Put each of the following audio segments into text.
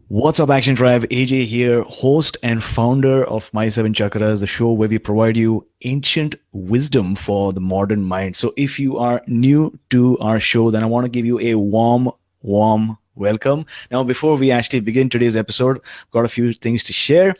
What's up, Action Tribe? AJ here, host and founder of My Seven Chakras, the show where we provide you ancient wisdom for the modern mind. So, if you are new to our show, then I want to give you a warm welcome. Now, before we actually begin today's episode, I've got a few things to share.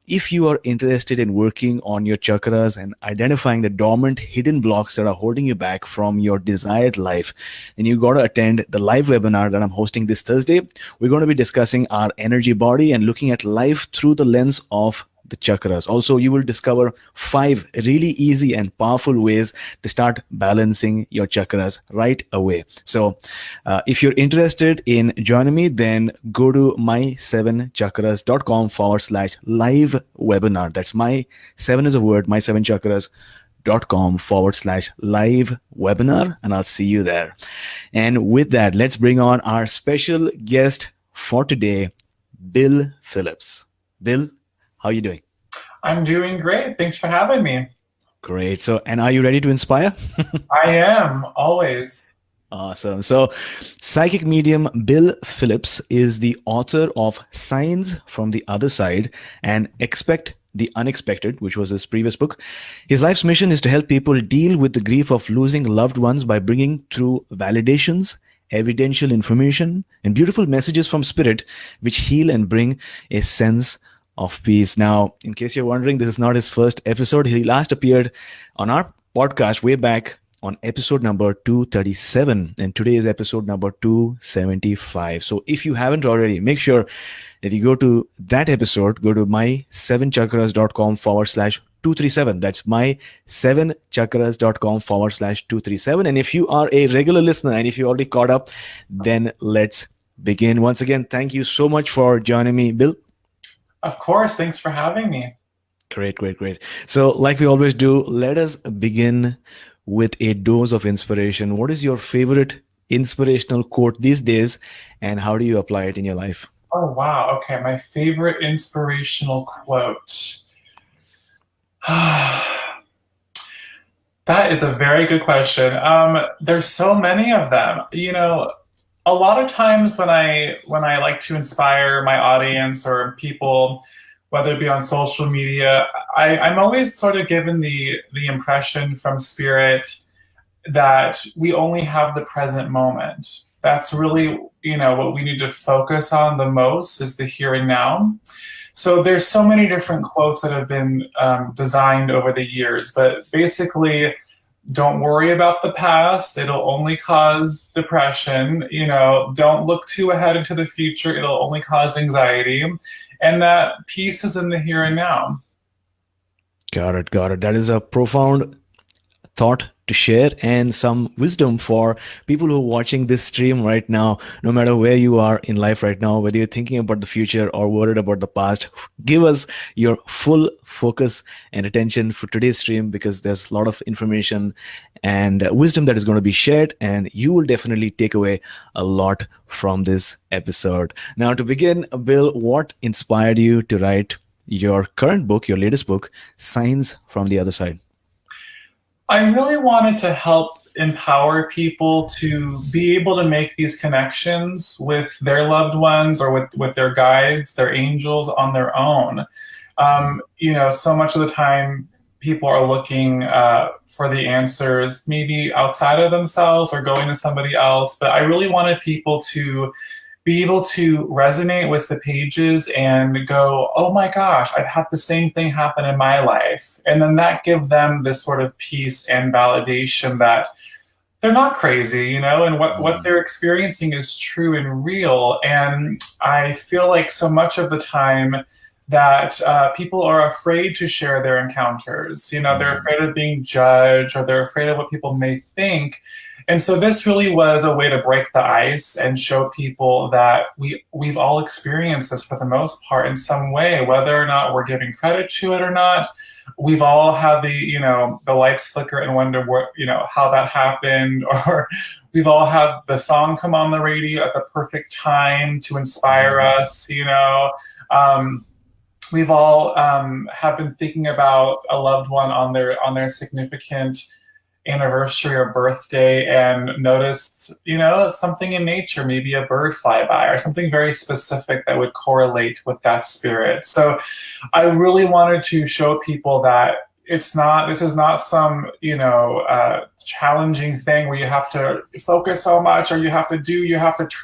If you are interested in working on your chakras and identifying the dormant hidden blocks that are holding you back from your desired life, then you got to attend the live webinar that I'm hosting this Thursday. We're going to be discussing our energy body and looking at life through the lens of the chakras. Also, you will discover 5 really easy and powerful ways to start balancing your chakras right away. So, if you're interested in joining me, then go to mysevenchakras.com/live webinar. That's my 7 is a word, mysevenchakras.com/live webinar, and I'll see you there. And with that, let's bring on our special guest for today, Bill Phillips. Bill, how are you doing? I'm doing great. Thanks for having me. Great. So, and are you ready to inspire? I am, always. Awesome. So, psychic medium Bill Phillips is the author of Signs from the Other Side and Expect the Unexpected, which was his previous book. His life's mission is to help people deal with the grief of losing loved ones by bringing through validations, evidential information, and beautiful messages from spirit, which heal and bring a sense of peace. Now, in case you're wondering, this is not his first episode. He last appeared on our podcast way back on episode number 237, and today is episode number 275. So if you haven't already, make sure that you go to that episode, go to mysevenchakras.com/237. That's mysevenchakras.com/237. And if you are a regular listener and if you already caught up, then let's begin. Once again, thank you so much for joining me, Bill. Of course. Thanks for having me. Great. So, like we always do, let us begin with a dose of inspiration. What is your favorite inspirational quote these days, and how do you apply it in your life? Oh, wow. Okay. My favorite inspirational quote. That is a very good question. There's so many of them. A lot of times when I like to inspire my audience or people, whether it be on social media, I'm always sort of given the impression from spirit that we only have the present moment. That's really, what we need to focus on the most is the here and now. So there's so many different quotes that have been designed over the years, but basically, don't worry about the past. It'll only cause depression. Don't look too ahead into the future. It'll only cause anxiety. And that peace is in the here and now. Got it. That is a profound thought to share and some wisdom for people who are watching this stream right now. No matter where you are in life right now, whether you're thinking about the future or worried about the past, give us your full focus and attention for today's stream, because there's a lot of information and wisdom that is going to be shared, and you will definitely take away a lot from this episode. Now, to begin, Bill, what inspired you to write your current book, your latest book, Signs from the Other Side? I really wanted to help empower people to be able to make these connections with their loved ones or with their guides, their angels on their own. So much of the time people are looking for the answers maybe outside of themselves or going to somebody else. But I really wanted people to be able to resonate with the pages and go, oh my gosh, I've had the same thing happen in my life. And then that give them this sort of peace and validation that they're not crazy, and what they're experiencing is true and real. And I feel like so much of the time that people are afraid to share their encounters. They're afraid of being judged, or they're afraid of what people may think. And so this really was a way to break the ice and show people that we've all experienced this for the most part in some way, whether or not we're giving credit to it or not. We've all had the lights flicker and wonder what, how that happened, or we've all had the song come on the radio at the perfect time to inspire us. We've all have been thinking about a loved one on their significant anniversary or birthday and noticed, something in nature, maybe a bird fly by or something very specific that would correlate with that spirit. So I really wanted to show people that this is not some, challenging thing where you have to focus so much or you have to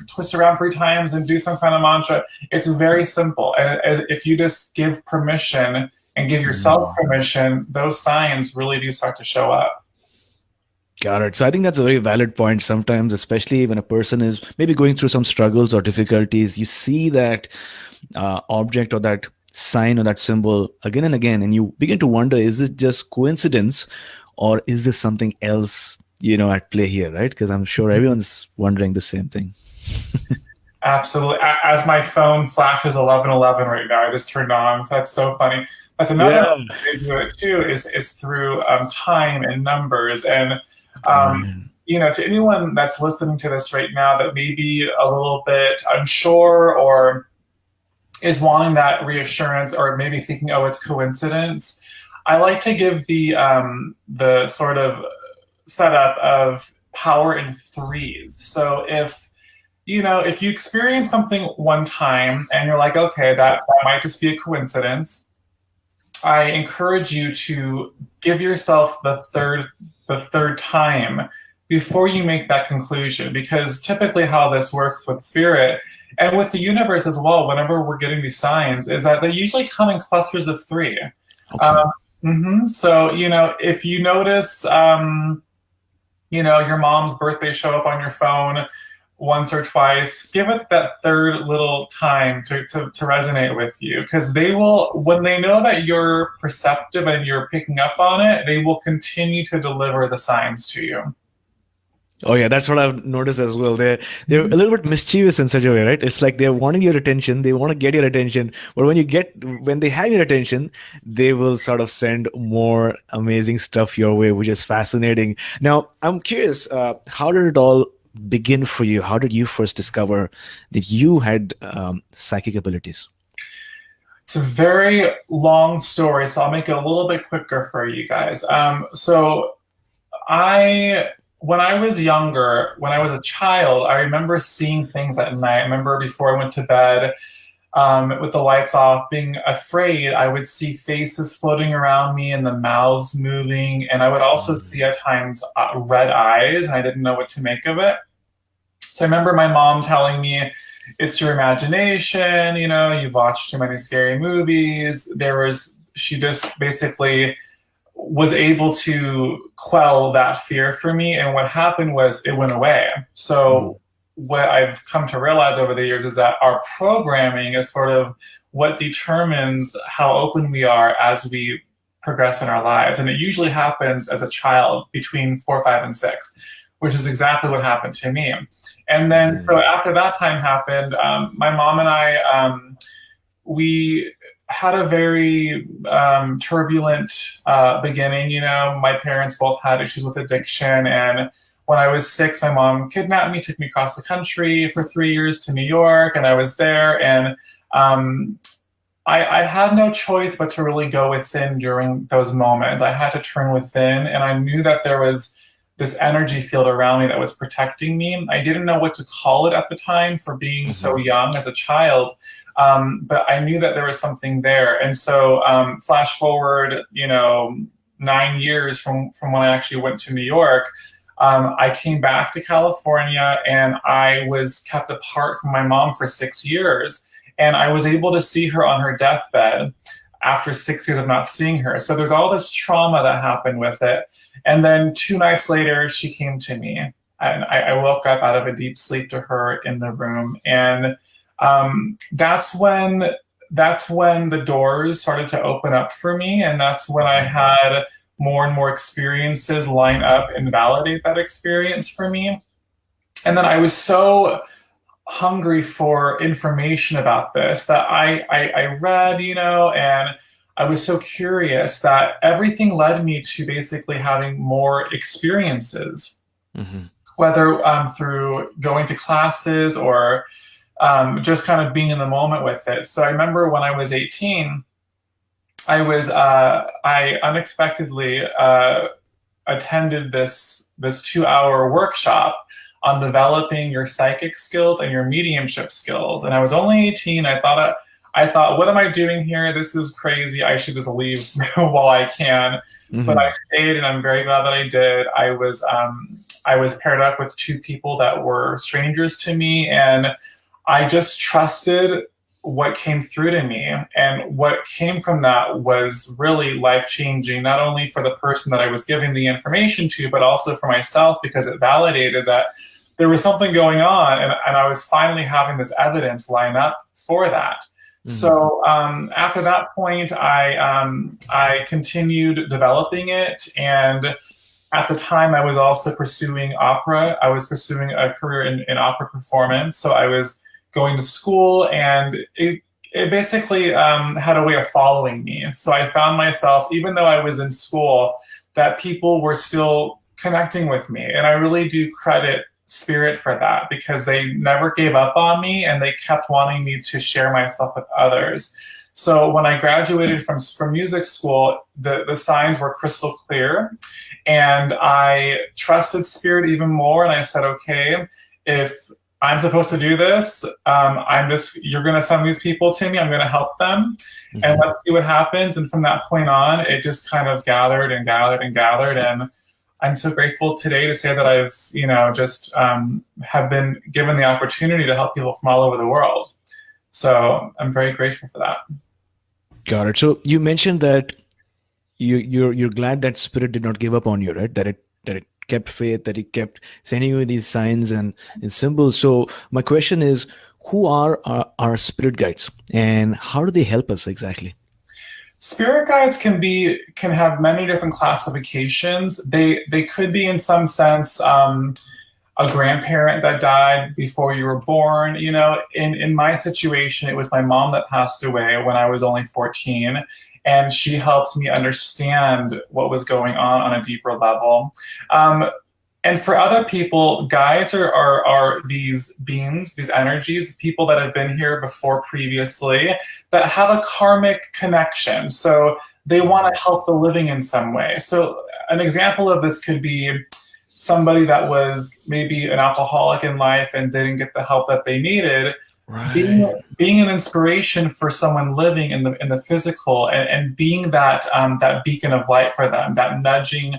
twist around 3 times and do some kind of mantra. It's very simple. And if you just give permission and give yourself permission, those signs really do start to show up. Got it. So I think that's a very valid point. Sometimes, especially when a person is maybe going through some struggles or difficulties, you see that object or that sign or that symbol again and again, and you begin to wonder, is it just coincidence or is this something else, at play here, right? Because I'm sure everyone's wondering the same thing. Absolutely. As my phone flashes 11:11 right now, I just turned on. So that's so funny. That's another way to do it too, is through time and numbers. And to anyone that's listening to this right now that may be a little bit unsure or is wanting that reassurance or maybe thinking, oh, it's coincidence, I like to give the sort of setup of power in threes. So if you experience something one time and you're like, okay, that might just be a coincidence, I encourage you to give yourself the third time before you make that conclusion, because typically how this works with spirit and with the universe as well, whenever we're getting these signs, is that they usually come in clusters of 3. Okay. So, if you notice, your mom's birthday show up on your phone once or twice, give it that third little time to resonate with you, because they will, when they know that you're perceptive and you're picking up on it, they will continue to deliver the signs to you. Oh yeah, that's what I've noticed as well. They're a little bit mischievous in such a way, right? It's like they're wanting your attention, they want to get your attention, but when they have your attention, they will sort of send more amazing stuff your way, which is fascinating. Now, I'm curious, how did it all begin for you? How did you first discover that you had psychic abilities? It's a very long story, so I'll make it a little bit quicker for you guys. When I was younger, when I was a child, I remember seeing things at night. I remember before I went to bed, with the lights off, being afraid. I would see faces floating around me and the mouths moving. And I would also see at times red eyes, and I didn't know what to make of it. So I remember my mom telling me, it's your imagination, you've watched too many scary movies. She just basically was able to quell that fear for me. And what happened was it went away. So what I've come to realize over the years is that our programming is sort of what determines how open we are as we progress in our lives. And it usually happens as a child between 4, 5, and 6, which is exactly what happened to me. And then, so after that time happened, my mom and I, we had a very turbulent beginning. My parents both had issues with addiction, and when I was 6, my mom kidnapped me, took me across the country for 3 years to New York, and I was there, and I had no choice but to really go within during those moments. I had to turn within, and I knew that there was this energy field around me that was protecting me. I didn't know what to call it at the time for being so young as a child. But I knew that there was something there. And so flash forward, 9 years from when I actually went to New York, I came back to California, and I was kept apart from my mom for 6 years. And I was able to see her on her deathbed after 6 years of not seeing her. So there's all this trauma that happened with it. And then 2 nights later, she came to me, and I woke up out of a deep sleep to her in the room. And that's when the doors started to open up for me, and that's when I had more and more experiences line up and validate that experience for me. And then I was so hungry for information about this that I read, and I was so curious that everything led me to basically having more experiences, whether through going to classes or just kind of being in the moment with it. So I remember when I was 18, I unexpectedly, I attended this 2-hour workshop on developing your psychic skills and your mediumship skills. And I was only 18. I thought, what am I doing here? This is crazy. I should just leave while I can. But I stayed, and I'm very glad that I did. I was paired up with 2 people that were strangers to me, and I just trusted what came through to me. And what came from that was really life-changing, not only for the person that I was giving the information to, but also for myself, because it validated that there was something going on, and I was finally having this evidence line up for that. So after that point, I continued developing it, and at the time I was also pursuing opera. I was pursuing a career in opera performance, so I was going to school, and it basically had a way of following me. So I found myself, even though I was in school, that people were still connecting with me, and I really do credit Spirit for that, because they never gave up on me, and they kept wanting me to share myself with others. So when I graduated from music school, the signs were crystal clear, and I trusted Spirit even more. And I said, okay, if I'm supposed to do this, you're going to send these people to me. I'm going to help them, and let's see what happens. And from that point on, it just kind of gathered and gathered and gathered. And I'm so grateful today to say that I've, just have been given the opportunity to help people from all over the world. So I'm very grateful for that. Got it. So you mentioned that you're glad that Spirit did not give up on you, right? That it kept faith, that it kept sending you these signs and symbols. So my question is, who are our spirit guides, and how do they help us exactly? Spirit guides can have many different classifications. They could be, in some sense, a grandparent that died before you were born. In my situation, it was my mom that passed away when I was only 14, and she helped me understand what was going on a deeper level. And for other people, guides are these beings, these energies, people that have been here before previously, that have a karmic connection. So they want to help the living in some way. So an example of this could be somebody that was maybe an alcoholic in life and didn't get the help that they needed. Right. Being an inspiration for someone living in the physical, and being that beacon of light for them, that nudging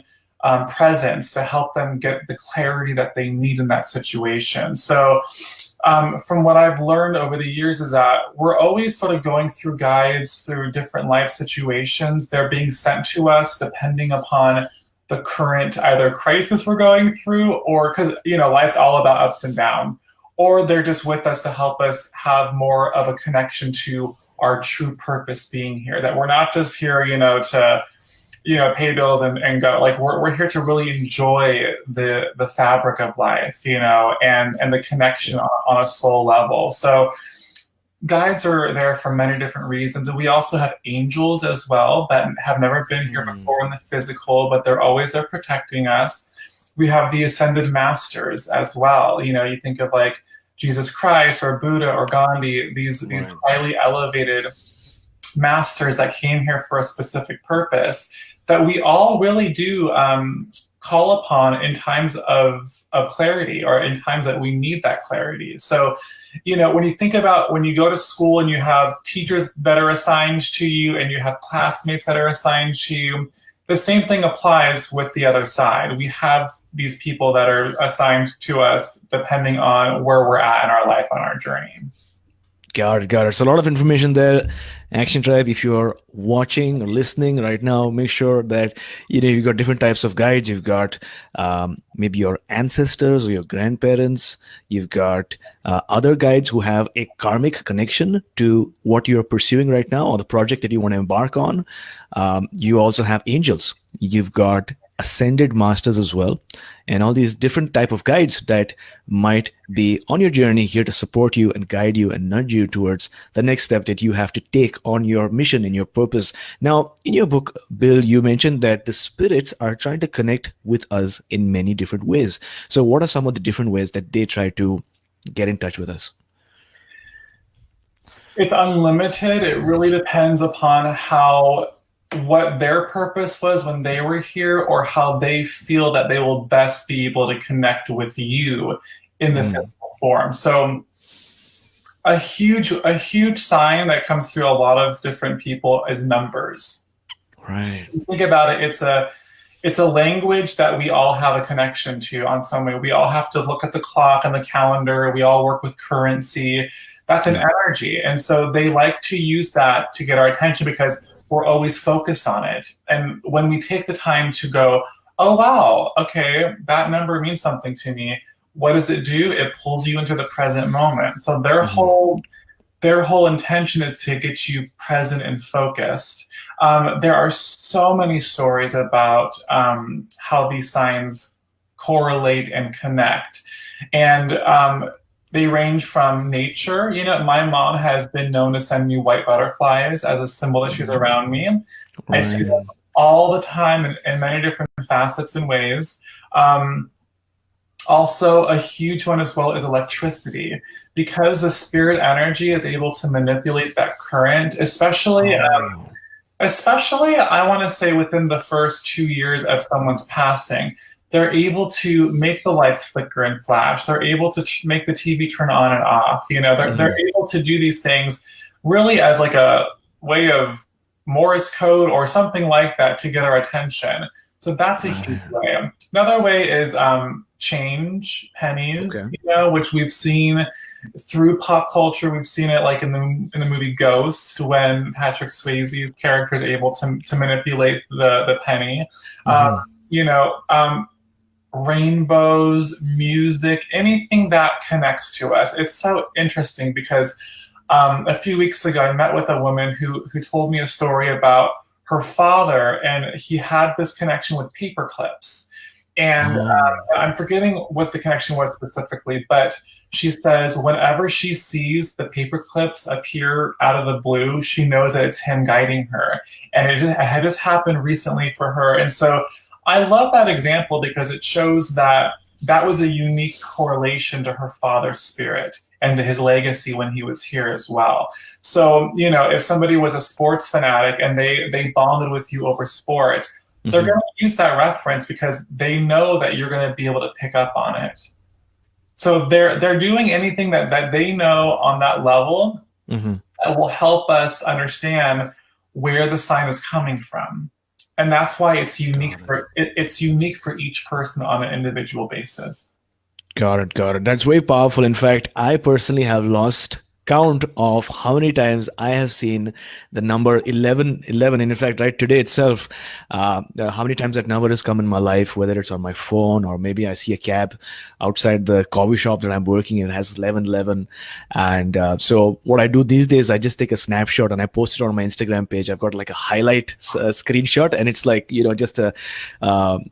presence to help them get the clarity that they need in that situation. So from what I've learned over the years is that we're always sort of going through guides through different life situations. They're being sent to us depending upon the current either crisis we're going through, or because life's all about ups and downs, or they're just with us to help us have more of a connection to our true purpose being here, that we're not just here to pay bills and go. Like we're here to really enjoy the fabric of life, and the connection on a soul level. So guides are there for many different reasons. And we also have angels as well that have never been here before in the physical, but they're always there protecting us. We have the ascended masters as well. You think of like Jesus Christ or Buddha or Gandhi, these highly elevated masters that came here for a specific purpose, that we all really do call upon in times of clarity, or in times that we need that clarity. So, when you think about when you go to school and you have teachers that are assigned to you and you have classmates that are assigned to you, the same thing applies with the other side. We have these people that are assigned to us depending on where we're at in our life, on our journey. Got it. So a lot of information there. Action Tribe, if you're watching or listening right now, make sure that you've got different types of guides. You've got maybe your ancestors or your grandparents. You've got other guides who have a karmic connection to what you're pursuing right now, or the project that you want to embark on. You also have angels. You've got ascended masters as well, and all these different type of guides that might be on your journey, here to support you and guide you and nudge you towards the next step that you have to take on your mission and your purpose. Now, in your book, Bill, you mentioned that the spirits are trying to connect with us in many different ways. So what are some of the different ways that they try to get in touch with us? It's unlimited. It really depends upon how what their purpose was when they were here, or how they feel that they will best be able to connect with you in the physical form. So a huge sign that comes through a lot of different people is numbers. Right. Think about it, it's a language that we all have a connection to on some way. We all have to look at the clock and the calendar. We all work with currency. That's an energy. And so they like to use that to get our attention because we're always focused on it. And when we take the time to go, oh, wow, okay, that number means something to me. What does it do? It pulls you into the present moment. So their whole intention is to get you present and focused. There are so many stories about how these signs correlate and connect. And they range from nature. You know, my mom has been known to send me white butterflies as a symbol that she's around me. Right. I see them all the time in many different facets and ways. Also, a huge one as well is electricity, because the spirit energy is able to manipulate that current, especially I want to say within the first 2 years of someone's passing. They're able to make the lights flicker and flash. They're able to make the TV turn on and off. You know, they're able to do these things really as like a way of Morse code or something like that to get our attention. So that's a huge way. Another way is change, pennies, you know, which we've seen through pop culture. We've seen it like in the movie Ghost, when Patrick Swayze's character is able to manipulate the penny. You know, rainbows, music, anything that connects to us. It's so interesting because a few weeks ago I met with a woman who told me a story about her father, and he had this connection with paper clips. And I'm forgetting what the connection was specifically, but she says whenever she sees the paper clips appear out of the blue, she knows that it's him guiding her. And it had just happened recently for her. And so I love that example because it shows that that was a unique correlation to her father's spirit and to his legacy when he was here as well. So, you know, if somebody was a sports fanatic and they bonded with you over sports, they're going to use that reference because they know that you're going to be able to pick up on it. So they're doing anything that they know on that level that will help us understand where the sign is coming from. And that's why it's unique it's unique for each person on an individual basis. Got it. That's very powerful. In fact, I personally have lost count of how many times I have seen the number 11. And in fact, right today itself, how many times that number has come in my life, whether it's on my phone or maybe I see a cab outside the coffee shop that I'm working in, it has 1111. And so what I do these days, I just take a snapshot and I post it on my Instagram page. I've got like a highlight screenshot, and it's like, you know, just a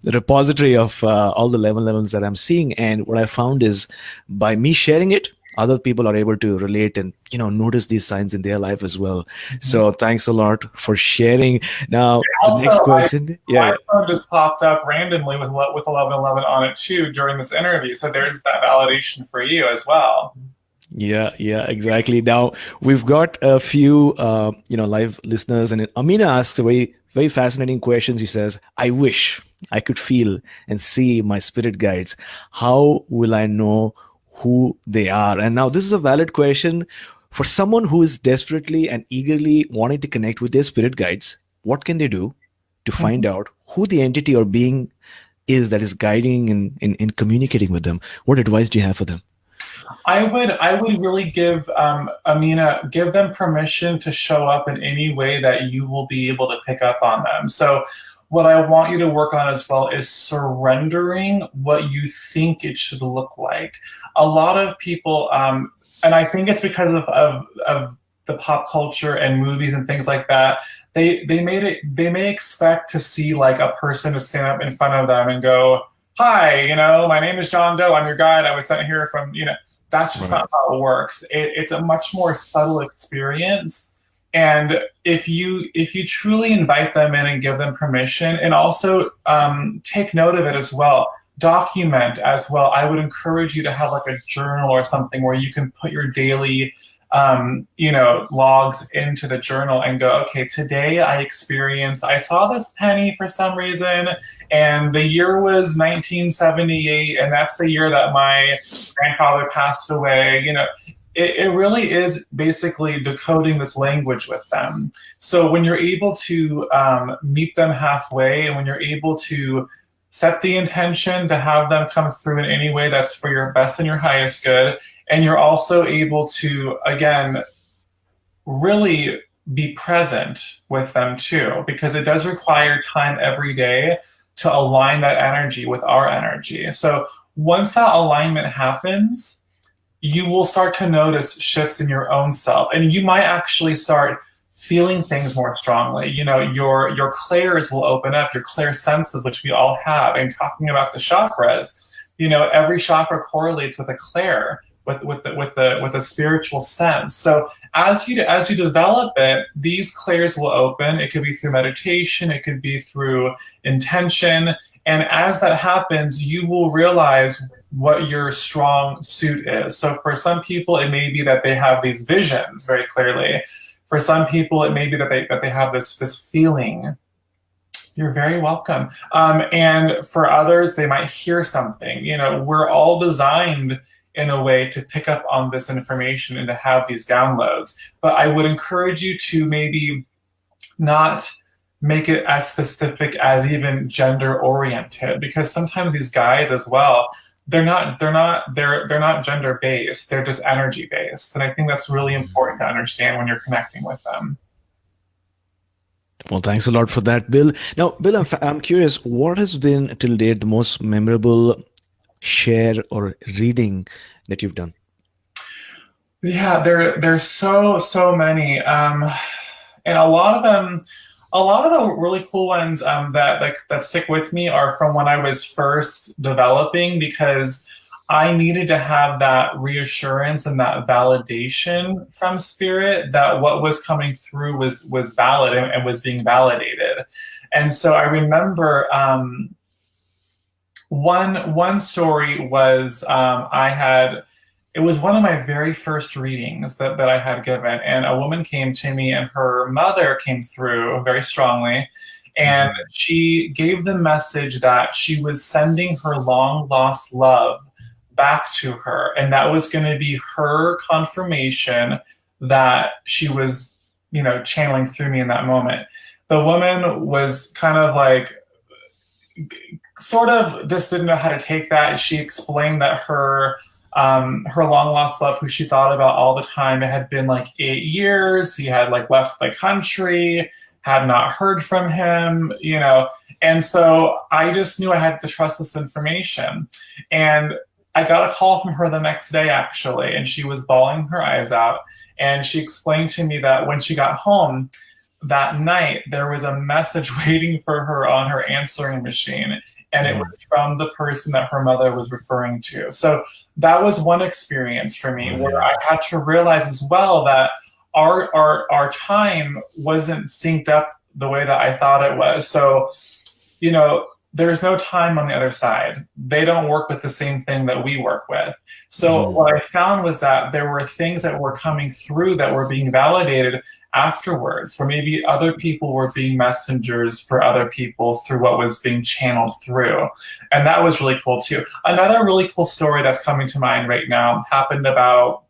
repository of all the 1111s that I'm seeing. And what I found is by me sharing it, other people are able to relate and, you know, notice these signs in their life as well. So thanks a lot for sharing. Now, the next question. My phone just popped up randomly with 1111 on it too during this interview. So there's that validation for you as well. Yeah, exactly. Now, we've got a few, live listeners, and Amina asked a very, very fascinating question. She says, I wish I could feel and see my spirit guides. How will I know who they are? And now this is a valid question for someone who is desperately and eagerly wanting to connect with their spirit guides. What can they do to find out who the entity or being is that is guiding and in communicating with them? What advice do you have for them? I would really give Amina, give them permission to show up in any way that you will be able to pick up on them. So what I want you to work on as well is surrendering what you think it should look like. A lot of people, and I think it's because of the pop culture and movies and things like that, they may expect to see like a person to stand up in front of them and go, hi, you know, my name is John Doe, I'm your guide, I was sent here from, you know, that's just not how it works. It's a much more subtle experience. And if you truly invite them in and give them permission, and also take note of it as well, document as well. I would encourage you to have like a journal or something where you can put your daily logs into the journal and go, okay, today I saw this penny for some reason, and the year was 1978, and that's the year that my grandfather passed away. It really is basically decoding this language with them. So when you're able to meet them halfway, and when you're able to set the intention to have them come through in any way that's for your best and your highest good, and you're also able to, again, really be present with them too, because it does require time every day to align that energy with our energy. So once that alignment happens, you will start to notice shifts in your own self, and you might actually start feeling things more strongly. Your clairs will open up, your clair senses, which we all have. And talking about the chakras, every chakra correlates with a clair, with a spiritual sense. So as you develop it, these clairs will open. It could be through meditation, it could be through intention, and as that happens, you will realize what your strong suit is. So for some people, it may be that they have these visions very clearly. For some people, it may be that they have this feeling. You're very welcome. And for others, they might hear something. We're all designed in a way to pick up on this information and to have these downloads. But I would encourage you to maybe not make it as specific as even gender oriented, because sometimes these guides as well, they're not gender based, they're just energy based. And I think that's really important to understand when you're connecting with them. Well, thanks a lot for that, Bill. Now, Bill, I'm curious, what has been till date the most memorable share or reading that you've done? Yeah, there's so many, and a lot of the really cool ones that stick with me are from when I was first developing, because I needed to have that reassurance and that validation from spirit that what was coming through was valid and was being validated. And so I remember one story was it was one of my very first readings that I had given, and a woman came to me, and her mother came through very strongly, and she gave the message that she was sending her long lost love back to her, and that was going to be her confirmation that she was, channeling through me in that moment. The woman was kind of like, sort of just didn't know how to take that. She explained that her long lost love, who she thought about all the time, it had been like 8 years. He had left the country, had not heard from him, and so I just knew I had to trust this information. And I got a call from her the next day, actually, and she was bawling her eyes out. And she explained to me that when she got home that night, there was a message waiting for her on her answering machine, and it was from the person that her mother was referring to. So that was one experience for me where I had to realize as well that our time wasn't synced up the way that I thought it was. So, there's no time on the other side. They don't work with the same thing that we work with. So what I found was that there were things that were coming through that were being validated afterwards, where maybe other people were being messengers for other people through what was being channeled through. And that was really cool too. Another really cool story that's coming to mind right now happened about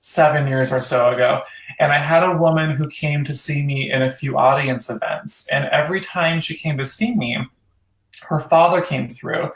7 years or so ago. And I had a woman who came to see me in a few audience events. And every time she came to see me, her father came through,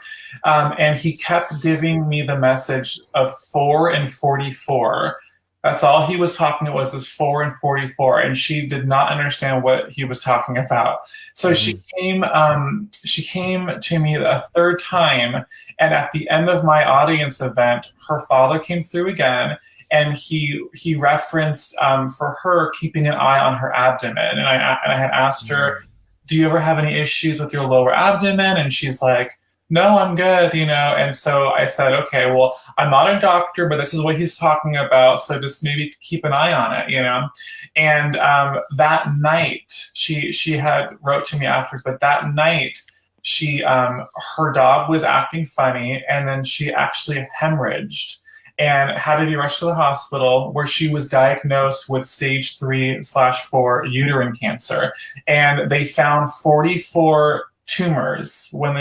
and he kept giving me the message of 4 and 44. That's all he was talking about, was this 4 and 44, and she did not understand what he was talking about. So she came to me a third time, and at the end of my audience event, her father came through again, and he referenced for her keeping an eye on her abdomen, and I had asked her, do you ever have any issues with your lower abdomen? And she's like, no, I'm good, And so I said, okay, well, I'm not a doctor, but this is what he's talking about. So just maybe keep an eye on it, And that night, she had wrote to me afterwards, but that night, her dog was acting funny, and then she actually hemorrhaged. and had to be rushed to the hospital, where she was diagnosed with stage 3/4 uterine cancer. And they found 44 tumors when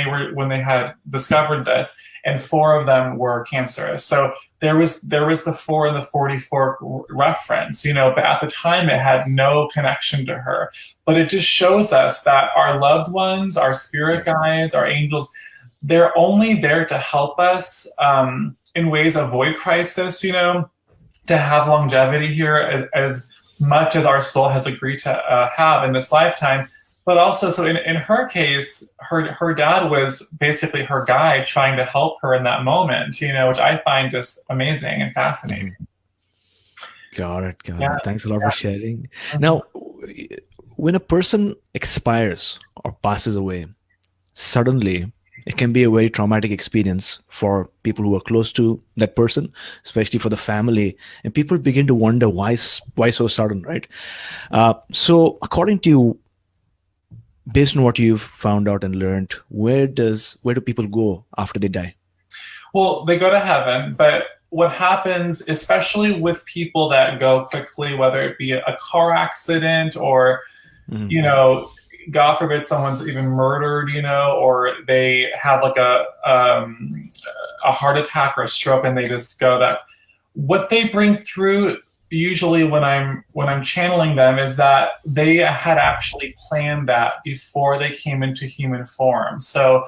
they had discovered this, and 4 of them were cancerous. So there was the 4 and the 44 reference, but at the time it had no connection to her. But it just shows us that our loved ones, our spirit guides, our angels, they're only there to help us in ways avoid crisis, to have longevity here as much as our soul has agreed to have in this lifetime. But also, so in her case, her dad was basically her guide trying to help her in that moment, which I find just amazing and fascinating. Got it. Thanks a lot for sharing. Now, when a person expires or passes away, suddenly, it can be a very traumatic experience for people who are close to that person, especially for the family. And people begin to wonder why so sudden, right? So according to you, based on what you've found out and learned, where do people go after they die? Well, they go to heaven, but what happens, especially with people that go quickly, whether it be a car accident or, God forbid someone's even murdered, or they have like a heart attack or a stroke and they just go, that what they bring through usually when I'm channeling them is that they had actually planned that before they came into human form. So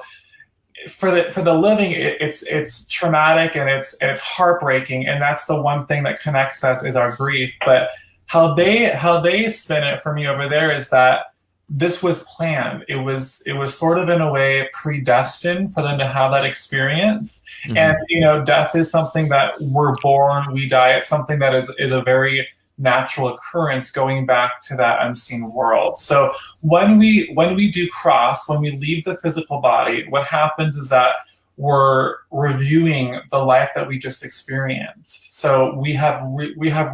for the living, it's traumatic and it's heartbreaking, and that's the one thing that connects us is our grief. But how they spin it for me over there is that this was planned. It was sort of in a way predestined for them to have that experience. And death is something that we're born, we die. It's something that is a very natural occurrence going back to that unseen world. So when we do cross, when we leave the physical body, what happens is that we're reviewing the life that we just experienced. So we have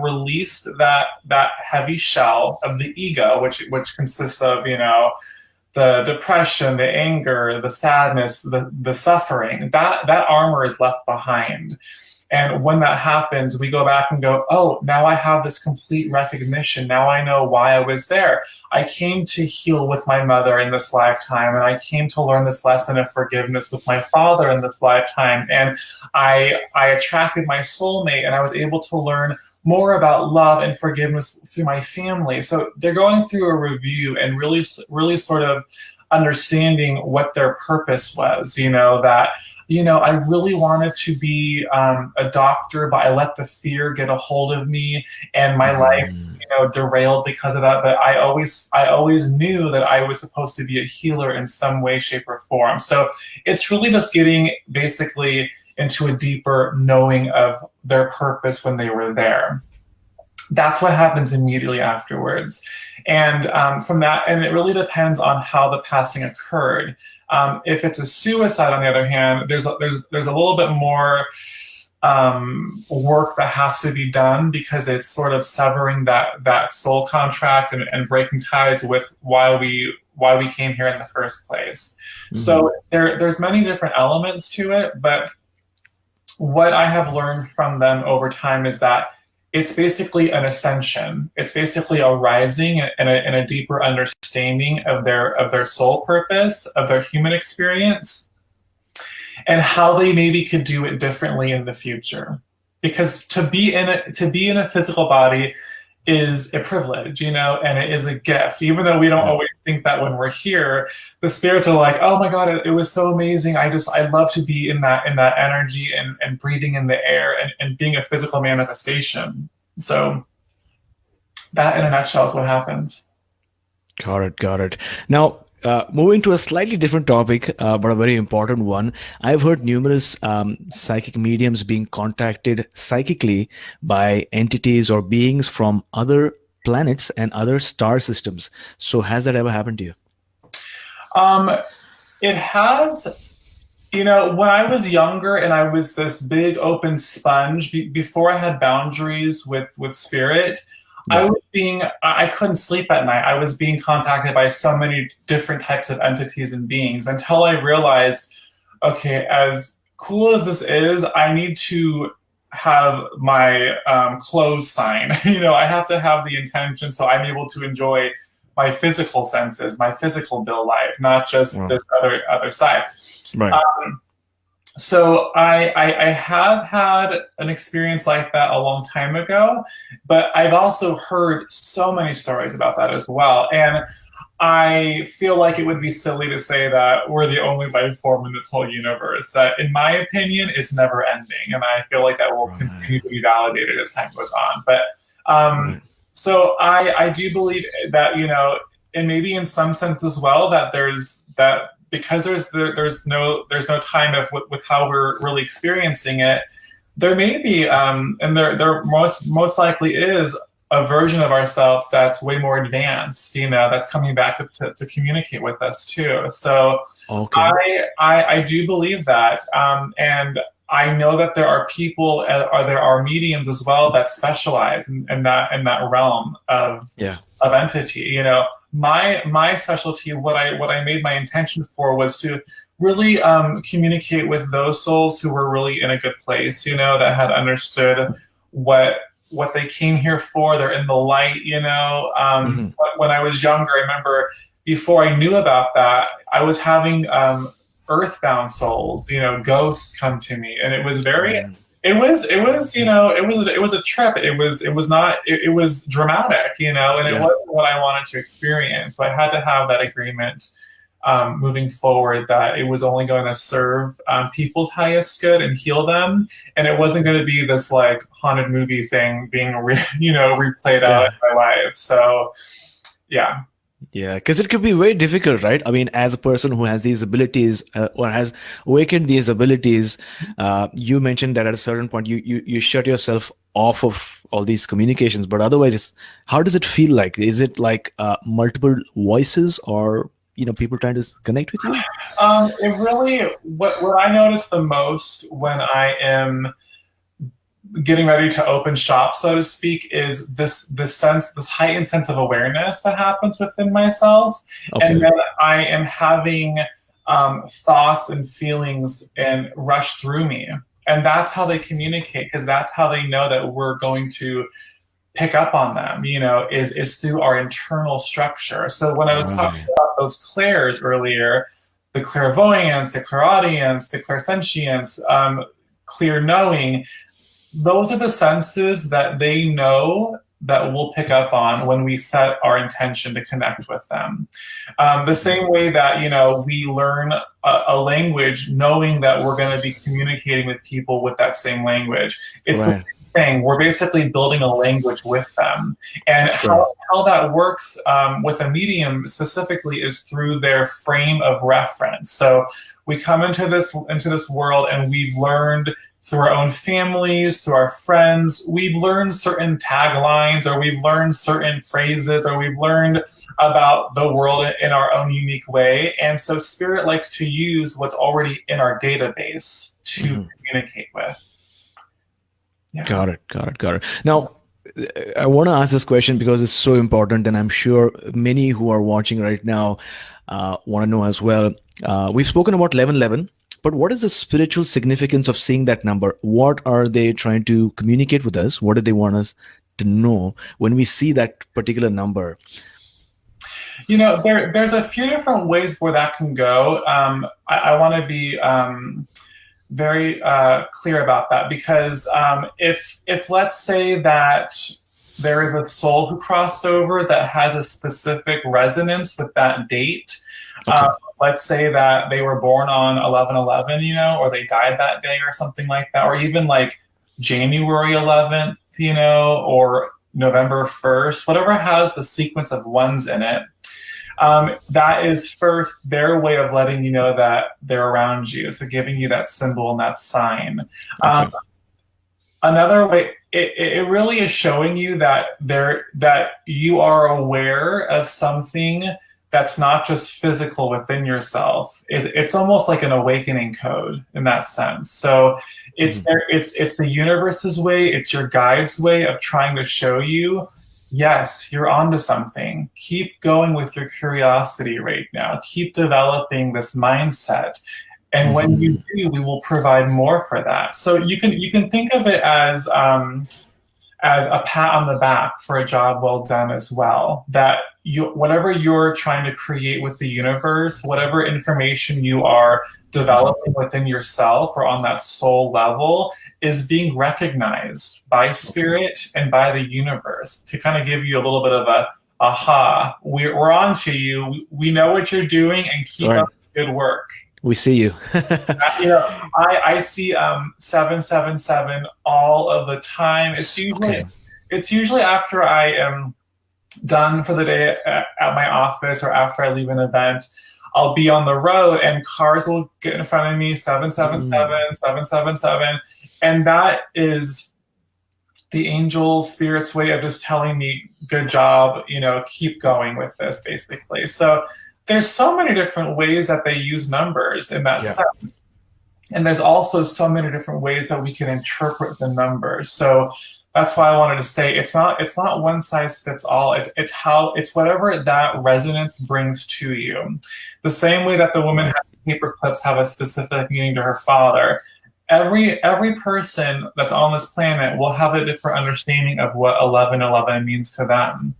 released that heavy shell of the ego, which consists of the depression, the anger, the sadness, the suffering. That armor is left behind. And when that happens, we go back and go, oh, now I have this complete recognition. Now I know why I was there. I came to heal with my mother in this lifetime, and I came to learn this lesson of forgiveness with my father in this lifetime. And I attracted my soulmate, and I was able to learn more about love and forgiveness through my family. So they're going through a review and really sort of understanding what their purpose was, that I really wanted to be a doctor, but I let the fear get a hold of me, and my life, derailed because of that. But I always knew that I was supposed to be a healer in some way, shape, or form. So it's really just getting basically into a deeper knowing of their purpose when they were there. That's what happens immediately afterwards. And from that, and it really depends on how the passing occurred. If it's a suicide, on the other hand, there's a little bit more work that has to be done, because it's sort of severing that soul contract and breaking ties with why we came here in the first place. Mm-hmm. So there's many different elements to it, but what I have learned from them over time is that it's basically an ascension. It's basically a rising and a deeper understanding of their soul purpose, of their human experience, and how they maybe could do it differently in the future. Because to be in a physical body is a privilege, and it is a gift. Even though we don't always think that when we're here, the spirits are like, oh my God, it was so amazing. I love to be in that energy and breathing in the air and being a physical manifestation. So that in a nutshell is what happens. Got it. Now, moving to a slightly different topic, but a very important one. I've heard numerous psychic mediums being contacted psychically by entities or beings from other planets and other star systems. So has that ever happened to you? It has. When I was younger and I was this big open sponge, before I had boundaries with spirit, yeah. I couldn't sleep at night. I was being contacted by so many different types of entities and beings, until I realized, okay, as cool as this is, I need to have my clothes sign. I have to have the intention so I'm able to enjoy my physical senses, my physical bill life, not just Wow. this other side. Right. So I have had an experience like that a long time ago, but I've also heard so many stories about that as well. And I feel like it would be silly to say that we're the only life form in this whole universe. That, in my opinion, is never ending, and I feel like that will continue to be validated as time goes on. But Right. so I do believe that, and maybe in some sense as well, that there's that because there's no time with how we're really experiencing it. There may be and there most likely is a version of ourselves that's way more advanced, that's coming back to communicate with us too. So Okay. I do believe that, and I know that there are people, or there are mediums as well that specialize in that realm Yeah. of entity. My specialty, what I made my intention for, was to really communicate with those souls who were really in a good place, that had understood what they came here for. They're in the light. Hmm. When I was younger, I remember, before I knew about that, I was having earthbound souls, ghosts, come to me, and it was very. Right. It was a trip. It was dramatic, and it Yeah. wasn't what I wanted to experience. So I had to have that agreement moving forward, that it was only going to serve people's highest good and heal them, and it wasn't going to be this like haunted movie thing being replayed out Yeah. in my life. So yeah. Yeah, because it could be very difficult, right? I mean, as a person who has these abilities or has awakened these abilities, you mentioned that at a certain point you shut yourself off of all these communications, but otherwise, how does it feel like? Is it like multiple voices, or people trying to connect with you? It really, what I notice the most when I am getting ready to open shop, so to speak, is this heightened sense of awareness that happens within myself, and Okay. then I am having thoughts and feelings and rush through me, and that's how they communicate, because that's how they know that we're going to pick up on them. Is through our internal structure. So when I was talking Right. about those clairs earlier, the clairvoyance, the clairaudience, the clairsentience, clear knowing, those are the senses that they know that we'll pick up on when we set our intention to connect with them. The same way that, we learn a language knowing that we're going to be communicating with people with that same language. It's the Right. same thing. We're basically building a language with them. And Sure. how that works with a medium specifically is through their frame of reference. So we come into this world, and we've learned through our own families, through our friends, we've learned certain taglines, or we've learned certain phrases, or we've learned about the world in our own unique way. And so Spirit likes to use what's already in our database to Hmm. communicate with. Yeah. Got it. Got it. Got it. Now, I want to ask this question because it's so important, and I'm sure many who are watching right now want to know as well. We've spoken about 1111, but what is the spiritual significance of seeing that number? What are they trying to communicate with us? What do they want us to know when we see that particular number? There's a few different ways where that can go. I want to be very clear about that, because if let's say that there is a soul who crossed over that has a specific resonance with that date. Okay. Let's say that they were born on 11/11, or they died that day or something like that, or even like January 11th, or November 1st, whatever has the sequence of ones in it. That is first their way of letting you know that they're around you, so giving you that symbol and that sign. Okay. Another way, it really is showing you that you are aware of something that's not just physical within yourself. It's almost like an awakening code in that sense. So it's the universe's way, it's your guide's way of trying to show you, yes, you're onto something. Keep going with your curiosity right now. Keep developing this mindset. And when you do, we will provide more for that. So you can think of it as a pat on the back for a job well done as well. That whatever you're trying to create with the universe, whatever information you are developing within yourself or on that soul level is being recognized by spirit and by the universe to kind of give you a little bit of a aha, we're on to you. We know what you're doing, and keep up the good work. We see you. I see 777 all of the time. It's usually after I am done for the day at my office or after I leave an event. I'll be on the road and cars will get in front of me, 777, 777. And that is the angel spirit's way of just telling me, good job, keep going with this, basically. So there's so many different ways that they use numbers in that sense. And there's also so many different ways that we can interpret the numbers. So that's why I wanted to say it's not one size fits all. It's whatever that resonance brings to you. The same way that the woman had paper clips have a specific meaning to her father. Every person that's on this planet will have a different understanding of what 1111 means to them.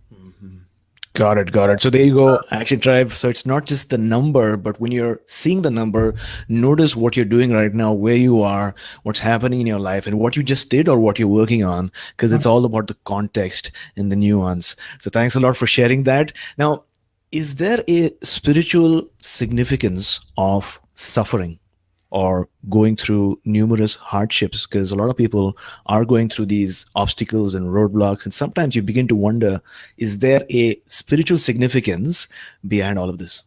Got it. So there you go, Action Tribe. So it's not just the number, but when you're seeing the number, notice what you're doing right now, where you are, what's happening in your life, and what you just did or what you're working on, because it's all about the context and the nuance. So thanks a lot for sharing that. Now, is there a spiritual significance of suffering or going through numerous hardships? Because a lot of people are going through these obstacles and roadblocks, and sometimes you begin to wonder, is there a spiritual significance behind all of this?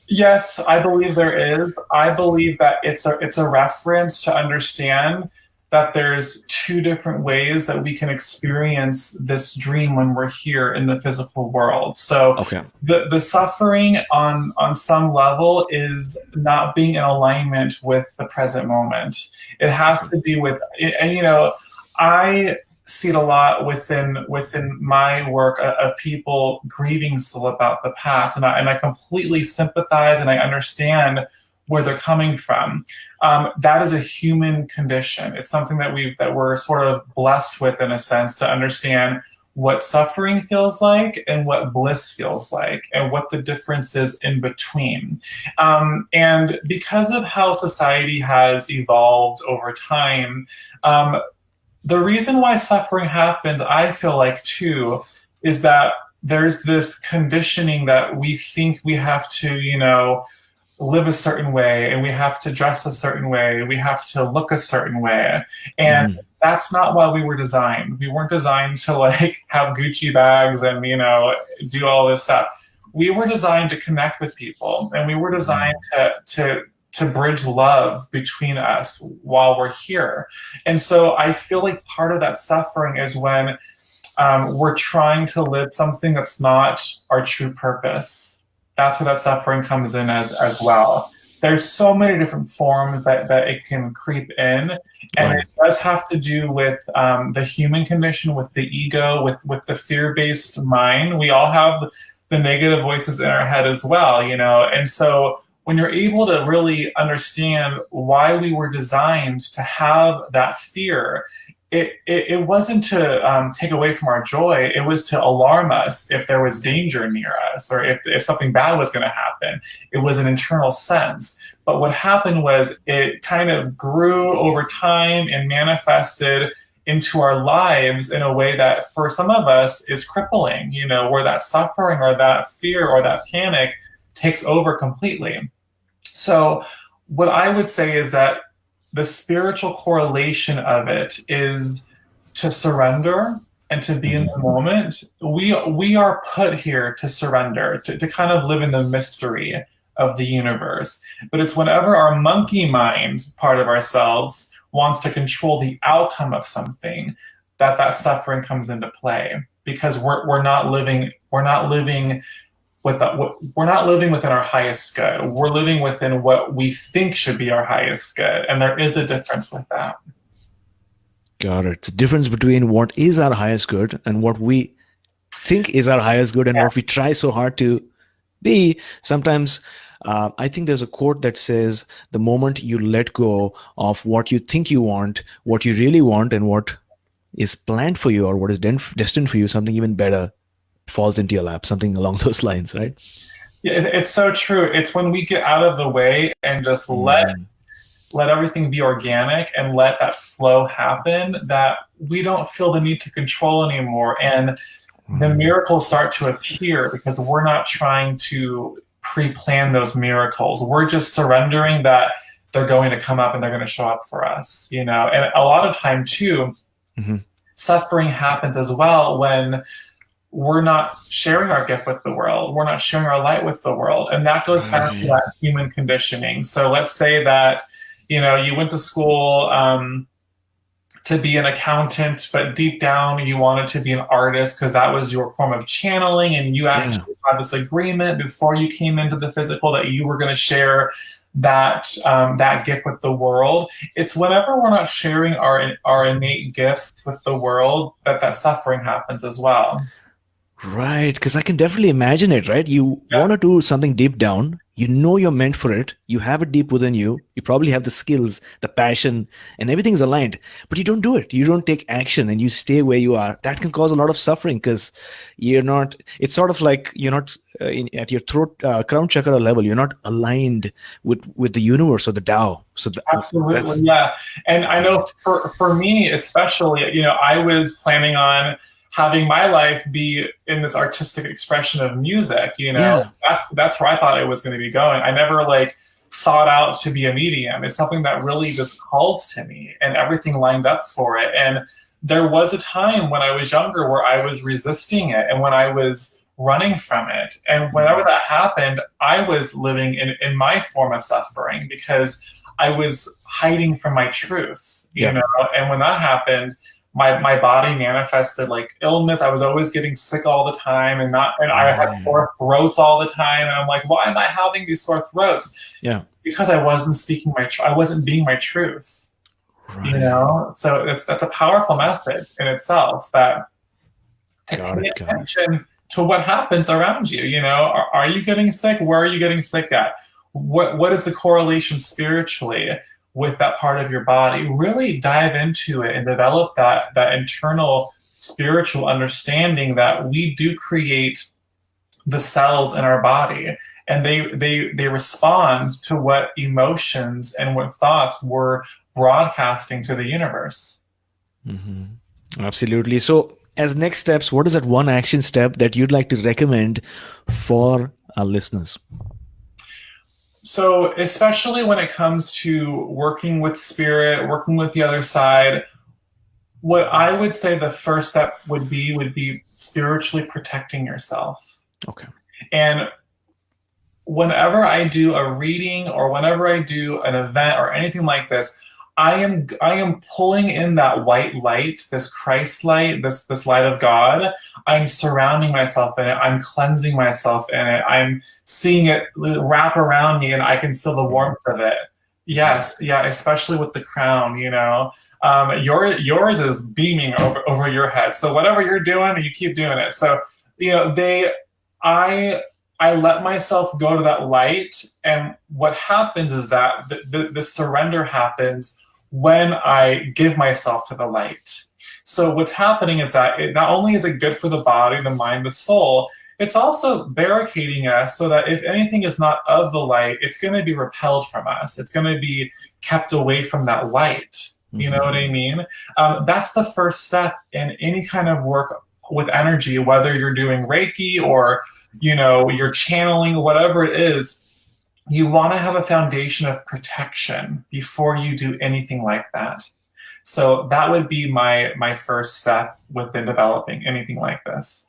Yes, I believe there is. I believe that it's a reference to understand that there's two different ways that we can experience this dream when we're here in the physical world. So the suffering on some level is not being in alignment with the present moment. It has to be with, and I see it a lot within my work of people grieving still about the past, and I completely sympathize and I understand where they're coming from. That is a human condition. It's something that we're sort of blessed with, in a sense, to understand what suffering feels like and what bliss feels like, and what the difference is in between. And because of how society has evolved over time, the reason why suffering happens, I feel like, too, is that there's this conditioning that we think we have to, live a certain way, and we have to dress a certain way, we have to look a certain way. And that's not why we were designed. We weren't designed to have Gucci bags and, do all this stuff. We were designed to connect with people, and we were designed to bridge love between us while we're here. And so I feel like part of that suffering is when we're trying to live something that's not our true purpose. That's where that suffering comes in as well. There's so many different forms that it can creep in, and it does have to do with the human condition, with the ego, with the fear-based mind. We all have the negative voices in our head as well, and so when you're able to really understand why we were designed to have that fear, it wasn't to take away from our joy. It was to alarm us if there was danger near us, or if something bad was going to happen. It was an internal sense. But what happened was it kind of grew over time and manifested into our lives in a way that for some of us is crippling, where that suffering or that fear or that panic takes over completely. So what I would say is that the spiritual correlation of it is to surrender and to be in the moment. We are put here to surrender, to kind of live in the mystery of the universe. But it's whenever our monkey mind part of ourselves wants to control the outcome of something that suffering comes into play, because we're not living within our highest good. We're living within what we think should be our highest good. And there is a difference with that. Got it. It's a difference between what is our highest good and what we think is our highest good, and what we try so hard to be. Sometimes I think there's a quote that says, the moment you let go of what you think you want, what you really want, and what is planned for you or what is destined for you, something even better falls into your lap, something along those lines, right? Yeah, it's so true. It's when we get out of the way and just Mm, let everything be organic and let that flow happen that we don't feel the need to control anymore. And the mm. miracles start to appear because we're not trying to pre-plan those miracles. We're just surrendering that they're going to come up and they're going to show up for us, you know. And a lot of time too, Mhm. suffering happens as well when we're not sharing our gift with the world. We're not sharing our light with the world. And that goes back to Right. that human conditioning. So let's say that, you know, you went to school to be an accountant, but deep down you wanted to be an artist because that was your form of channeling. And you Yeah. actually had this agreement before you came into the physical that you were going to share that gift with the world. It's whenever we're not sharing our innate gifts with the world that suffering happens as well. Right, because I can definitely imagine it, right? You Yeah, want to do something deep down, you know you're meant for it, you have it deep within you, you probably have the skills, the passion, and everything's aligned, but you don't do it. You don't take action and you stay where you are. That can cause a lot of suffering because you're not, it's sort of like you're not at your throat, crown chakra level, you're not aligned with the universe or the Tao. So absolutely. that's Yeah. And I know right. for me, especially, you know, I was planning on having my life be in this artistic expression of music, you know, Yeah. that's where I thought it was going to be going. I never like sought out to be a medium. It's something that really just called to me and everything lined up for it. And there was a time when I was younger where I was resisting it and when I was running from it. And whenever that happened, I was living in my form of suffering because I was hiding from my truth, you Yeah. know. And when that happened, my body manifested like illness. I was always getting sick all the time, and I had Right. sore throats all the time. And I'm like, why am I having these sore throats? Yeah. Because I wasn't speaking I wasn't being my truth, you Right. know. So that's a powerful message in itself that to Got pay it. Got it. attention to what happens around you. You know, are you getting sick? Where are you getting sick at? What is the correlation spiritually with that part of your body? Really dive into it and develop that internal spiritual understanding that we do create the cells in our body, and they respond to what emotions and what thoughts we're broadcasting to the universe. Hmm. Absolutely. So, as next steps, what is that one action step that you'd like to recommend for our listeners? So, especially when it comes to working with spirit, working with the other side, what I would say the first step would be spiritually protecting yourself. Okay. And whenever I do a reading or whenever I do an event or anything like this, I am pulling in that white light, this Christ light, this light of God. I'm surrounding myself in it. I'm cleansing myself in it. I'm seeing it wrap around me, and I can feel the warmth of it. Yes, yeah, especially with the crown. You know, yours is beaming over your head. So whatever you're doing, you keep doing it. So you know I I let myself go to that light, and what happens is that the surrender happens when I give myself to the light. So what's happening is that it not only is it good for the body, the mind, the soul, it's also barricading us so that if anything is not of the light, it's going to be repelled from us. It's going to be kept away from that light. You know what I Hmm. mean? That's the first step in any kind of work with energy, whether you're doing Reiki or you know you're channeling, whatever it is. You want to have a foundation of protection before you do anything like that. So that would be my first step within developing anything like this.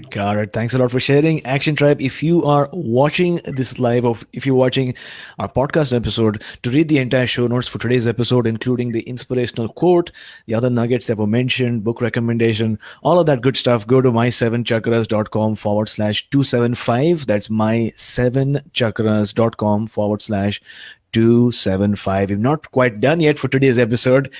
Got it. Thanks a lot for sharing. Action Tribe, if you are watching this live or if you're watching our podcast episode, to read the entire show notes for today's episode, including the inspirational quote, the other nuggets that were mentioned, book recommendation, all of that good stuff, go to my7chakras.com/275. That's my7chakras.com/275. 275. We're not quite done yet for today's episode,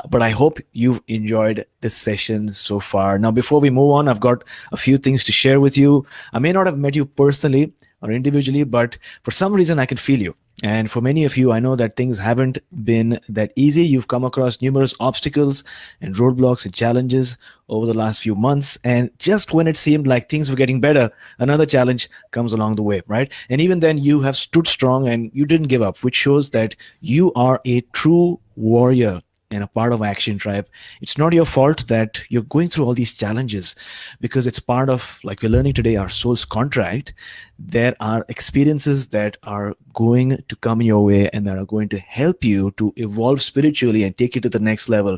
but I hope you've enjoyed this session so far. Now, before we move on, I've got a few things to share with you. I may not have met you personally, or individually, but for some reason I can feel you. And for many of you, I know that things haven't been that easy. You've come across numerous obstacles and roadblocks and challenges over the last few months. And just when it seemed like things were getting better, another challenge comes along the way, right? And even then, you have stood strong and you didn't give up, which shows that you are a true warrior and a part of Action Tribe. It's not your fault that you're going through all these challenges, because it's part of, like we're learning today, our soul's contract. There are experiences that are going to come your way and that are going to help you to evolve spiritually and take you to the next level.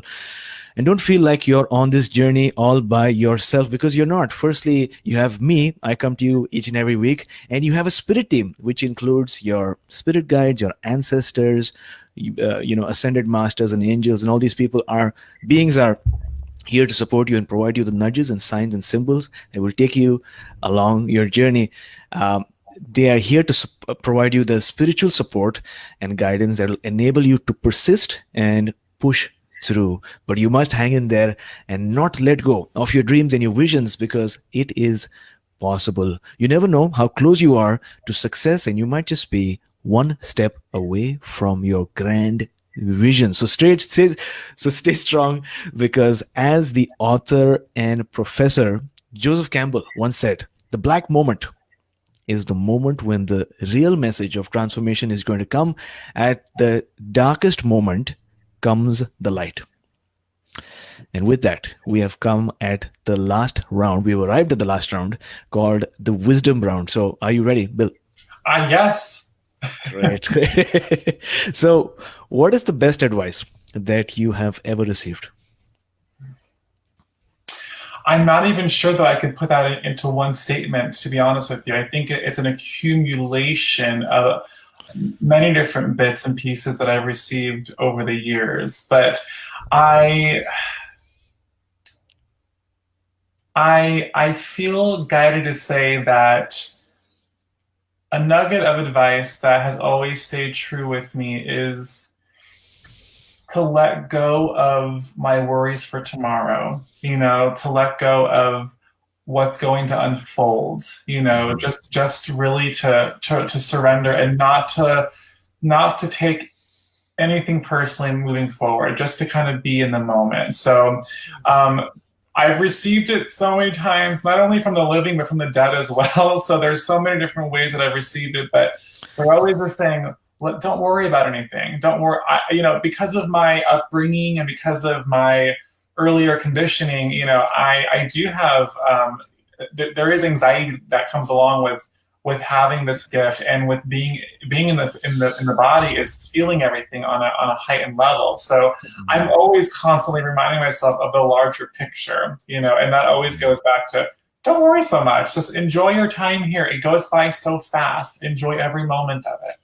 And don't feel like you're on this journey all by yourself, because you're not. Firstly, you have me. I come to you each and every week, and you have a spirit team, which includes your spirit guides, your ancestors, ascended masters and angels, and all these people are beings are here to support you and provide you the nudges and signs and symbols that will take you along your journey. They are here to provide you the spiritual support and guidance that will enable you to persist and push through. But you must hang in there and not let go of your dreams and your visions, because it is possible. You never know how close you are to success, and you might just be one step away from your grand vision. So stay strong, because as the author and professor Joseph Campbell once said, the black moment is the moment when the real message of transformation is going to come. At the darkest moment comes the light. And with that, we have come at the last round. We've arrived at the last round, called the wisdom round. So are you ready, Bill? Yes. Great. So what is the best advice that you have ever received? I'm not even sure that I could put that into one statement, to be honest with you. I think it's an accumulation of many different bits and pieces that I've received over the years. But I feel guided to say that a nugget of advice that has always stayed true with me is to let go of my worries for tomorrow, to let go of what's going to unfold, just really to surrender, and not to take anything personally moving forward, just to kind of be in the moment. So I've received it so many times, not only from the living, but from the dead as well. So there's so many different ways that I've received it, but they're always just saying, well, don't worry about anything. Don't worry. Because of my upbringing and because of my earlier conditioning, I do have, there is anxiety that comes along with having this gift, and with being in the body, is feeling everything on a heightened level. So I'm always constantly reminding myself of the larger picture, and that always goes back to, don't worry so much, just enjoy your time here. It goes by so fast. Enjoy every moment of it.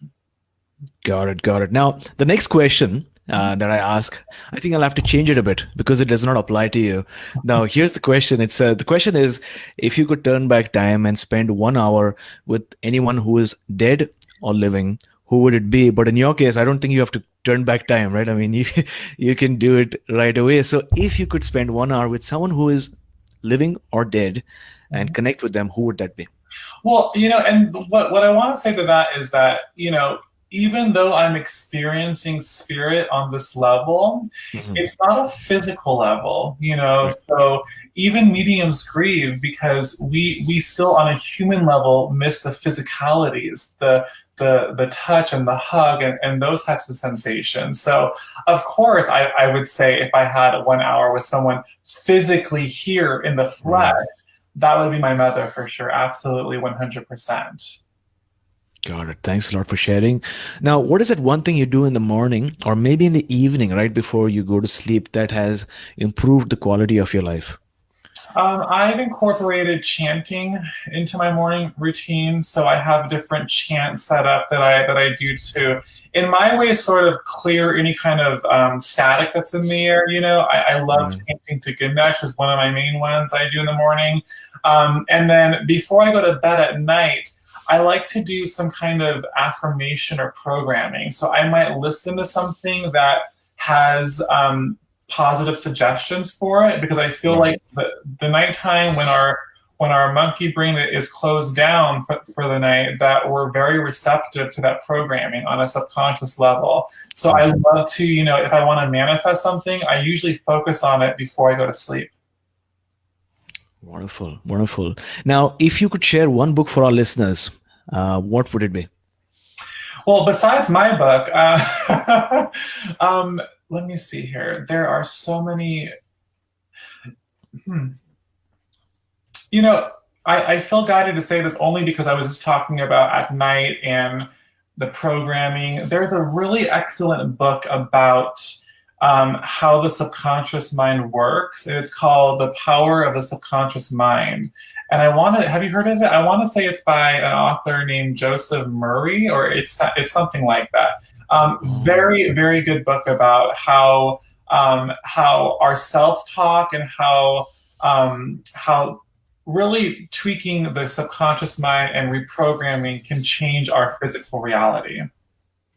Got it. Now, the next question that I ask, I think I'll have to change it a bit, because it does not apply to you. Now, here's the question. The question is, if you could turn back time and spend 1 hour with anyone who is dead or living, who would it be? But in your case, I don't think you have to turn back time, right? I mean, you can do it right away. So if you could spend 1 hour with someone who is living or dead and connect with them, who would that be? Well, and what I want to say to that is that, even though I'm experiencing spirit on this level, it's not a physical level, so even mediums grieve because we still on a human level miss the physicalities, the touch and the hug and those types of sensations. So of course I would say, if I had 1 hour with someone physically here in the flesh, that would be my mother for sure. Absolutely, 100%. Got it. Thanks a lot for sharing. Now, what is that one thing you do in the morning or maybe in the evening, right before you go to sleep, that has improved the quality of your life? I've incorporated chanting into my morning routine, so I have different chants set up that I do to, in my way, sort of clear any kind of static that's in the air. I love chanting to Ganesh, is one of my main ones I do in the morning, and then before I go to bed at night, I like to do some kind of affirmation or programming. So I might listen to something that has positive suggestions for it, because I feel like the nighttime, when when our monkey brain is closed down for the night, that we're very receptive to that programming on a subconscious level. So I love to, if I want to manifest something, I usually focus on it before I go to sleep. Wonderful, wonderful. Now, if you could share one book for our listeners, what would it be? Well, besides my book, let me see here. There are so many. I feel guided to say this only because I was just talking about at night and the programming. There's a really excellent book about how the subconscious mind works, and it's called The Power of the Subconscious Mind. And have you heard of it? I want to say it's by an author named Joseph Murray, or it's something like that. Very, very good book about how our self-talk and how really tweaking the subconscious mind and reprogramming can change our physical reality.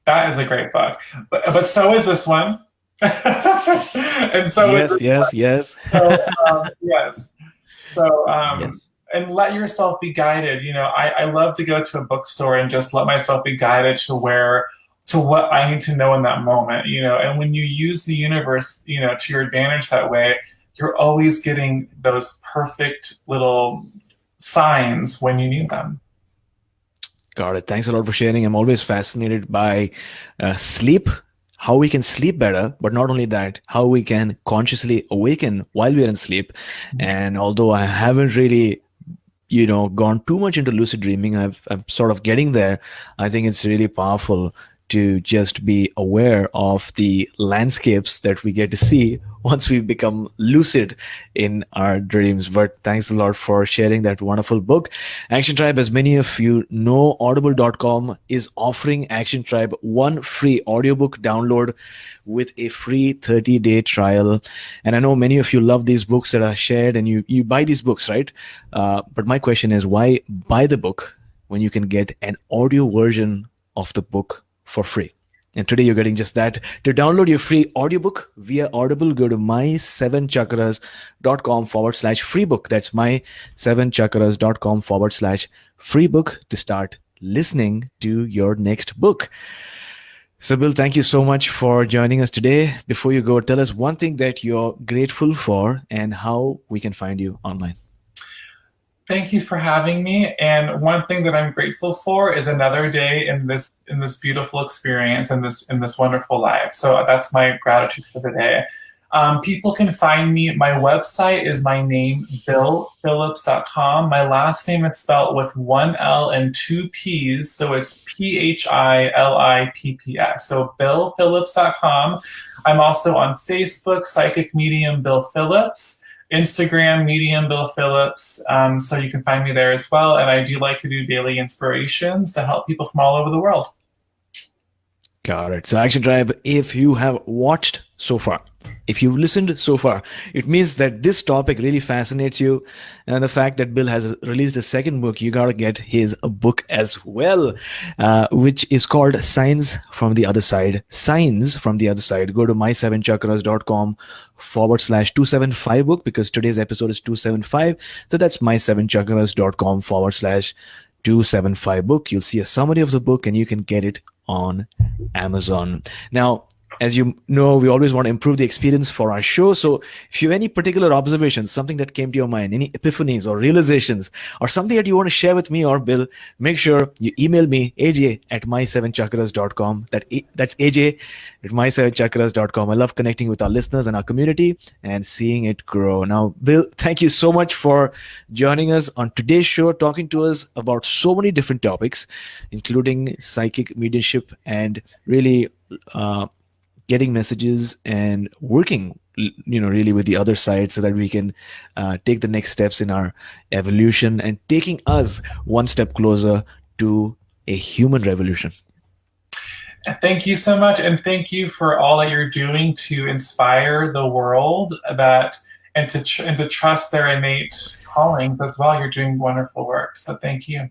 That is a great book. But so is this one. And so yes. So, yes. So, yes. And let yourself be guided. I love to go to a bookstore and just let myself be guided to what I need to know in that moment. And when you use the universe, to your advantage that way, you're always getting those perfect little signs when you need them. Got it. Thanks a lot for sharing. I'm always fascinated by sleep, how we can sleep better, but not only that, how we can consciously awaken while we're in sleep. Mm-hmm. And although I haven't really, gone too much into lucid dreaming, I'm sort of getting there. I think it's really powerful to just be aware of the landscapes that we get to see once we become lucid in our dreams. But thanks a lot for sharing that wonderful book. Action Tribe, as many of you know, audible.com is offering Action Tribe one free audiobook download with a free 30-day trial. And I know many of you love these books that are shared, and you buy these books, right? But my question is, why buy the book when you can get an audio version of the book for free? And today you're getting just that. To download your free audiobook via Audible, go to mysevenchakras.com/free book. That's mysevenchakras.com/free book to start listening to your next book. So, Bill, thank you so much for joining us today. Before you go, tell us one thing that you're grateful for and how we can find you online. Thank you for having me. And one thing that I'm grateful for is another day in this beautiful experience and this wonderful life. So that's my gratitude for the day. People can find me. My website is my name, billphillips.com. My last name is spelled with one L and two P's, so it's PHILIPPS. So billphillips.com. I'm also on Facebook, Psychic Medium Bill Phillips. Instagram, Medium Bill Phillips, so you can find me there as well. And I do like to do daily inspirations to help people from all over the world. Got it. So Action Tribe, if you have watched so far, if you've listened so far, it means that this topic really fascinates you. And the fact that Bill has released a second book, you got to get his book as well, which is called Signs from the Other Side. Signs from the Other Side. Go to mysevenchakras.com/275 book, because today's episode is 275. So that's mysevenchakras.com/275 book. You'll see a summary of the book and you can get it on Amazon. Now, as you know, we always want to improve the experience for our show. So if you have any particular observations, something that came to your mind, any epiphanies or realizations, or something that you want to share with me or Bill, make sure you email me, aj@mysevenchakras.com. That's aj@mysevenchakras.com. I love connecting with our listeners and our community and seeing it grow. Now, Bill, thank you so much for joining us on today's show, talking to us about so many different topics, including psychic mediumship and really getting messages and working, really with the other side so that we can take the next steps in our evolution and taking us one step closer to a human revolution. Thank you so much. And thank you for all that you're doing to inspire the world and to trust their innate callings as well. You're doing wonderful work. So thank you.